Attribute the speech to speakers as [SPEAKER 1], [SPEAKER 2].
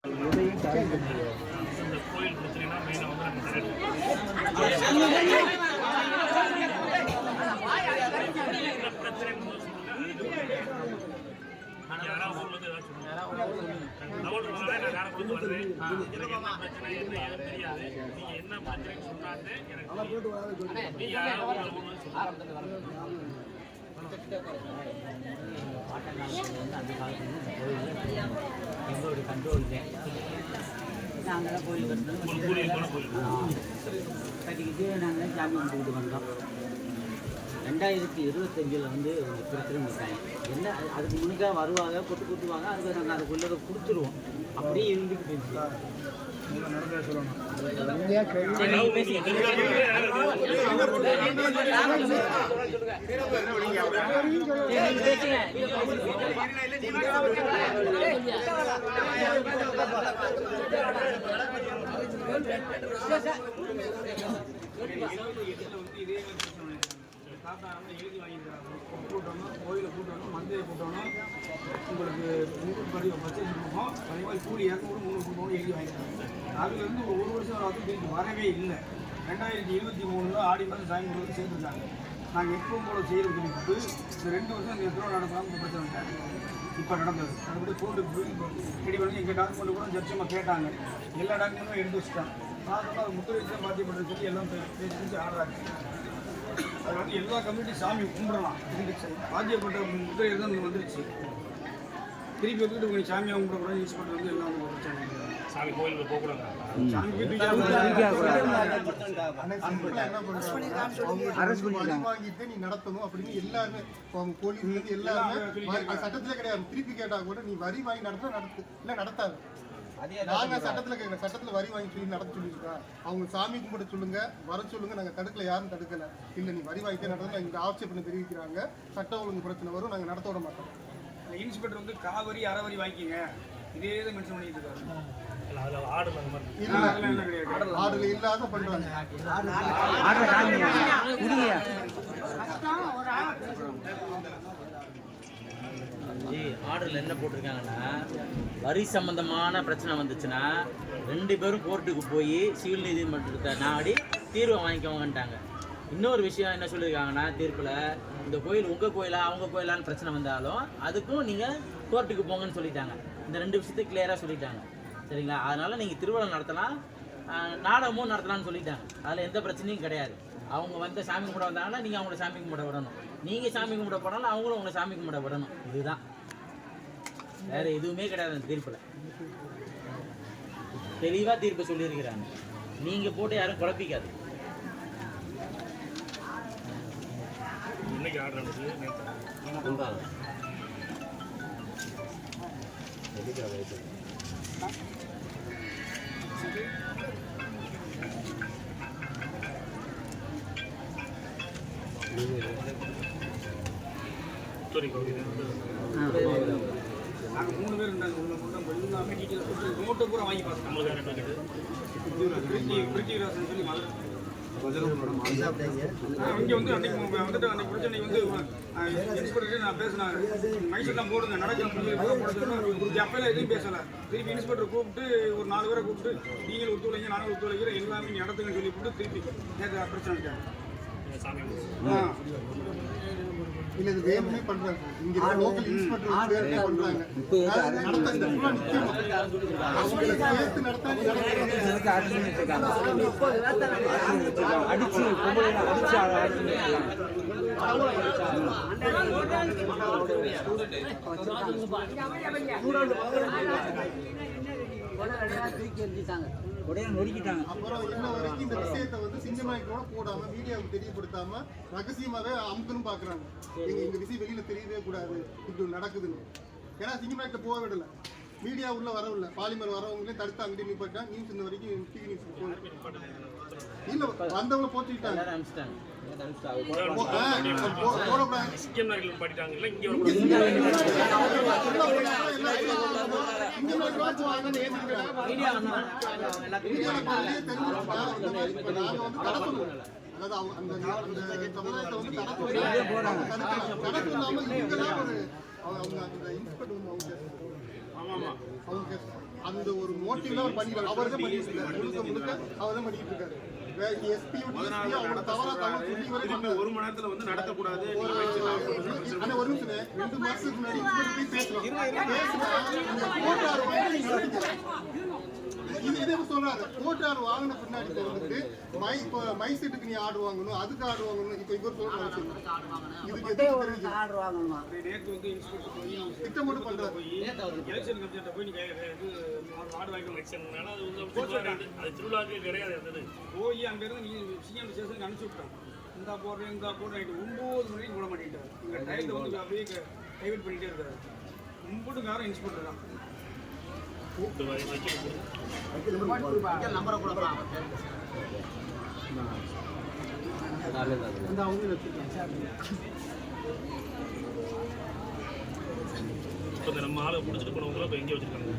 [SPEAKER 1] கோயில் பிரச்சனைனா மெயினாக யாராவது ஊர்ல ஏதாவது சொல்லுங்க. எனக்கு என்ன பிரச்சனை என்ன ஏதுன்னு தெரியாது. நீங்க என்ன பிரச்சனைன்னு சொன்னாலே எனக்கு
[SPEAKER 2] அந்த காலத்துல எங்களுடைய கண்ட்ரோல் நாங்களாம் கோயில் கட்டிக்கிட்டு நாங்கள் ஜாமி வந்துக்கிட்டு வந்தோம். 2025 வந்து பிரச்சனை இருக்காங்க. என்ன அதுக்கு முன்னாடி வருவாங்க, கொட்டு கொடுத்துவாங்க, அதுக்கு நாங்கள் அதுக்குள்ளே கொடுத்துருவோம். அப்படியே இருந்துக்கிட்டு
[SPEAKER 3] எழுதி வாங்கியிருக்காங்க. கூட்டணும், கோயிலில் கூட்டணும், மந்தையை கூட்டணும், உங்களுக்கு பர்ச்சேஸ் கொடுப்போம், அதே மாதிரி கூலி 200 300 எழுதி வாங்கியிருக்காங்க. அதுலேருந்து ஒரு வருஷம் திருப்பி வரவே இல்லை. 2023 ஆடி மாதம் சாமி கொடுத்து சேர்த்துருக்காங்க. நாங்கள் எப்பவும் போல செய்யறது சொல்லிட்டு இந்த 2 வருஷம் இந்த எத்தனை நடக்கலாம் பிரச்சனை இருக்காங்க. இப்போ நடந்தது அதுபடி கோர்ட்டுக்கு ரெடி பண்ணி எங்கள் டாக்குமெண்ட் கூட ஜட்ஜமாக கேட்டாங்க. எல்லா டாக்குமெண்ட்டும் எடுத்து வச்சுட்டாங்க. பார்த்தோம்னா அது முத்திரை பாத்தியப்பட்டு சொல்லி எல்லாம் பேசி ஆடுறாங்க. அது வந்து எல்லா கம்யூனிட்டி சாமி கும்பிடலாம் இருந்துச்சு. பாத்தியப்பட்ட முத்திரை தான் வந்துருச்சு. திருப்பி வந்துட்டு உங்கள் சாமியாக கும்பிடக்கூடாது இன்ஸ்பெக்டர் வந்து எல்லாம் பிரச்சனை
[SPEAKER 1] சாமி கோயிலுக்கு போகக்கூடாது.
[SPEAKER 4] வாங்கிட்டு நீ நடத்தணும் அப்படின்னு எல்லாருமே போலீஸ் எல்லாருமே சட்டத்திலே கிடையாது. திருப்பி கேட்டா கூட நீ வரி வாங்கி நடத்து இல்லை நடத்தாது. நாங்க சட்டத்துல கேட்கல, சட்டத்துல வரி வாங்கி சொல்லி நடத்த சொல்லியிருக்கா. அவங்க சாமி கும்பிட சொல்லுங்க, வர சொல்லுங்க, நாங்க தடுக்கல, யாரும் தடுக்கல. இல்ல நீ வரி வாங்கிட்டே நடத்தல எங்க ஆட்சேபனை தெரிவிக்கிறாங்க. சட்ட ஒழுங்கு பிரச்சனை வரும், நாங்க நடத்த விட மாட்டோம்.
[SPEAKER 3] இன்ஸ்பெக்டர் வந்து காவரி அறவரி வாங்கிக்கங்க இதே தான் மென்ஷன் பண்ணிட்டு இருக்காரு.
[SPEAKER 4] ஆடுல இல்லாத பண்றாங்க.
[SPEAKER 2] ஆர்டரில் என்ன போட்டிருக்காங்கன்னா, வரி சம்பந்தமான பிரச்சனை வந்துச்சுன்னா 2 பேரும் கோர்ட்டுக்கு போய் சிவில் நீதிமன்றத்தை நாடி தீர்வை வாங்கிக்கோங்கன்ட்டாங்க. இன்னொரு விஷயம் என்ன சொல்லியிருக்காங்கன்னா, தீர்ப்பில் இந்த கோயில் உங்கள் கோயிலா அவங்க கோயிலான்னு பிரச்சனை வந்தாலும் அதுக்கும் நீங்கள் கோர்ட்டுக்கு போங்கன்னு சொல்லிட்டாங்க. இந்த 2 விஷயத்தை கிளியராக சொல்லிட்டாங்க. சரிங்களா? அதனால் நீங்கள் திருவிழா நடத்தலாம், நாடகமும் நடத்தலாம்னு சொல்லிட்டாங்க. அதில் எந்த பிரச்சனையும் கிடையாது. அவங்க வந்து சாமி கும்பிட வந்தாங்கன்னா நீங்கள் அவங்கள சாமி கும்பிட விடணும், நீங்கள் சாமி கும்பிட போனாலும் அவங்களும் உங்களை சாமி கும்பிட விடணும். இதுதான், வேறு எதுவுமே கிடையாது. அந்த தீர்ப்பில் தெளிவாக தீர்ப்பு சொல்லியிருக்கிறாங்க. நீங்கள் போட்டு யாரும் குழப்பிக்காது.
[SPEAKER 1] இன்னைக்கு ஆர்டர் நடக்குது.
[SPEAKER 3] நாங்கள் 3 பேர் இருந்தாங்க. எல்லாமே டீட்டெயில் போட்டு நோட்டை பூரா வாங்கி பார்த்தோம். நம்மளுக்கு பிரிட்டிராசன் சொல்லி இங்கே வந்து அன்னைக்கு வந்துட்டு அன்னைக்கு பிரச்சனை வந்து இன்ஸ்பெக்டர் நான் பேசினாங்க. மைசூர்லாம் போடுங்க நடக்கணும் அப்பெல்லாம் எதுவும் பேசலை. திருப்பி இன்ஸ்பெக்டர் கூப்பிட்டு ஒரு 4 பேரை கூப்பிட்டு நீங்கள் ஒத்துழைங்க நானும் ஒத்துழைக்கிறேன் எல்லாமே நீங்கள் நடத்துங்கன்னு சொல்லி கூப்பிட்டு திருப்பி நேற்று பிரச்சனை இருக்காங்க.
[SPEAKER 4] இல்ல இது வேணுமே பண்றாங்க. இங்க லோக்கல் இன்ஸ்பெக்டர் பண்றாங்க. அப்புறம் இன்ன வரைக்கும் இந்த விஷயத்தை வந்து சிங்கமாய்க்கோட போடாம மீடியாவுக்கு தெரியப்படுத்தாம ரகசியமாவே அமுக்கணும் பாக்குறாங்க. இந்த விஷயம் வெளியில தெரியவே கூடாது இப்படி நடக்குதுன்னு. ஏன்னா சிங்கமாய்க்கிட்ட போக விடல, மீடியா உள்ள வரவில்லை, பாலிமர் வரவங்களே தடுத்து அங்கிட்டு நிப்பாட்டா. நியூஸ் இந்த வரைக்கும் டிவி நியூஸ் இல்ல வந்தவங்க போட்டுக்கிட்டாங்க. அதாவது அந்த சமுதாயத்தை வந்து தடப்பு இல்லாம அவங்க அந்த இன்ஸ்பெக்டர் அவங்க அந்த ஒரு மோட்டிவ்ல அவர் பண்ணிடுறாரு. அவர் தான் பண்ணிட்டு இருக்காரு. முழுக்க அவர் தான் பண்ணிட்டு இருக்காரு. எஸ்பியும் அவங்க தவறா சொல்லி
[SPEAKER 3] ஒரு மணி நேரத்துல வந்து நடத்தக்கூடாது.
[SPEAKER 4] ஆனா ஒரு நிமிஷம் 2 மாசத்துக்கு முன்னாடி போய் பேசுறோம். இதே சொல்றாரு கோட்டார் வாங்கின பின்னாடி வந்துட்டு மை செட்டுக்கு நீ ஆர்டர் வாங்கணும், அதுக்கு ஆர்டர் வாங்கணும். இப்ப இவர் சொல்றாரு இதுக்கு
[SPEAKER 5] ஆர்டர் வாங்கணுமா?
[SPEAKER 3] நேற்று வந்து இன்ஸ்பெக்டர் போய்
[SPEAKER 4] திட்டம் மட்டும் பண்றாரு.
[SPEAKER 3] எலெக்ஷன் கமிஷன்ட்ட போய் நீங்க ஆர்டர் வாங்கி
[SPEAKER 1] எலெக்ஷன்னால அது வந்து அது திருவிழாக்கே கிடையாது. இருந்தது
[SPEAKER 3] போய் அங்க இருந்து நீ சிஎம் ஸ்டேஷனுக்கு அனுப்பிச்சு விட்டான். இந்த போடுறேன் 9 மணிக்கு போட மாட்டேங்கிட்டார். இங்க டைத்தை வந்து அப்படியே டைவர்ட் பண்ணிட்டே இருக்காரு. முன்போட்டு காரம் இன்ஸ்பெக்டர் தான்
[SPEAKER 5] நம்பரை கூட
[SPEAKER 1] இப்போ நம்ம ஆளை பிடிச்சிட்டு போனவங்கள இப்போ எங்கே வச்சிருக்காங்க?